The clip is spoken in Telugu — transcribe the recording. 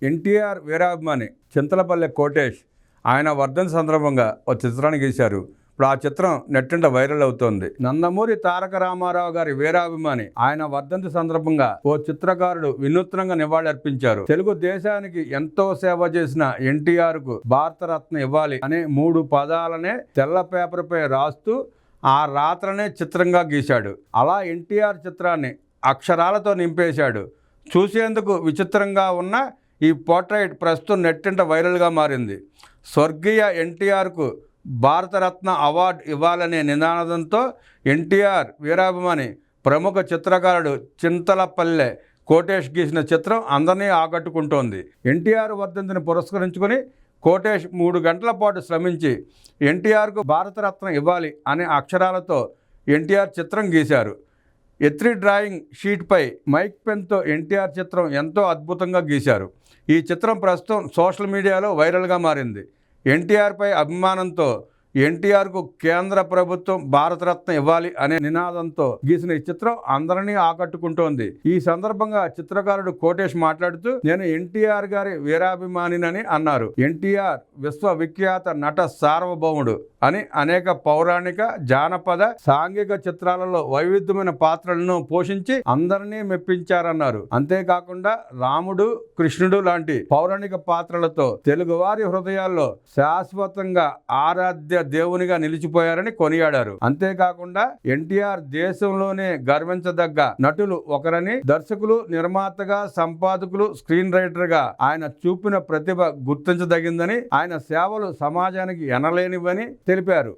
ఎన్టీఆర్ వీరాభిమాని చింతలపల్లె కోటేష్ ఆయన వర్ధంతి సందర్భంగా ఓ చిత్రాన్ని గీశారు. ఇప్పుడు ఆ చిత్రం నెట్టింట వైరల్ అవుతోంది. నందమూరి తారక రామారావు గారి వీరాభిమాని ఆయన వర్ధంతి సందర్భంగా ఓ చిత్రకారుడు వినూత్నంగా నివాళులర్పించారు. తెలుగు దేశానికి ఎంతో సేవ చేసిన ఎన్టీఆర్ కు భారతరత్న ఇవ్వాలి అనే 3 పదాలనే తెల్ల పేపర్ పై రాస్తూ ఆ రాత్రనే చిత్రంగా గీశాడు. అలా ఎన్టీఆర్ చిత్రాన్ని అక్షరాలతో నింపేశాడు. చూసేందుకు విచిత్రంగా ఉన్న ఈ పోర్ట్రైట్ ప్రస్తుతం నెట్టింట వైరల్గా మారింది. స్వర్గీయ ఎన్టీఆర్కు భారతరత్న అవార్డు ఇవ్వాలనే నినాదంతో ఎన్టీఆర్ వీరాభిమాని ప్రముఖ చిత్రకారుడు చింతలపల్లె కోటేష్ గీసిన చిత్రం అందరినీ ఆకట్టుకుంటోంది. ఎన్టీఆర్ వర్ధంతిని పురస్కరించుకొని కోటేష్ 3 గంటల పాటు శ్రమించి ఎన్టీఆర్కు భారతరత్న ఇవ్వాలి అనే అక్షరాలతో ఎన్టీఆర్ చిత్రం గీశారు. ఎత్రి డ్రాయింగ్ షీట్పై మైక్ పెన్తో ఎన్టీఆర్ చిత్రం ఎంతో అద్భుతంగా గీశారు. ఈ చిత్రం ప్రస్తుతం సోషల్ మీడియాలో వైరల్గా మారింది. ఎన్టీఆర్పై అభిమానంతో ఎన్టీఆర్కు కేంద్ర ప్రభుత్వం భారతరత్న ఇవ్వాలి అనే నినాదంతో గీసిన ఈ చిత్రం అందరినీ ఆకట్టుకుంటోంది. ఈ సందర్భంగా చిత్రకారుడు కోటేష్ మాట్లాడుతూ, నేను ఎన్టీఆర్ గారి వీరాభిమానినని అన్నారు. ఎన్టీఆర్ విశ్వవిఖ్యాత నట సార్వభౌముడు అని అనేక పౌరాణిక, జానపద, సాంఘిక చిత్రాలలో వైవిధ్యమైన పాత్రలను పోషించి అందరినీ మెప్పించారన్నారు. అంతేకాకుండా రాముడు, కృష్ణుడు లాంటి పౌరాణిక పాత్రలతో తెలుగువారి హృదయాల్లో శాశ్వతంగా ఆరాధ్య దేవునిగా నిలిచిపోయారని కొనియాడారు. అంతేకాకుండా ఎన్టీఆర్ దేశంలోనే గర్వించదగ్గ నటులు ఒకరని, దర్శకులు, నిర్మాతగా, సంపాదకులు, స్క్రీన్ రైటర్ గా ఆయన చూపిన ప్రతిభ గుర్తించదగిందని, ఆయన సేవలు సమాజానికి ఎనలేనివని తెలిపారు.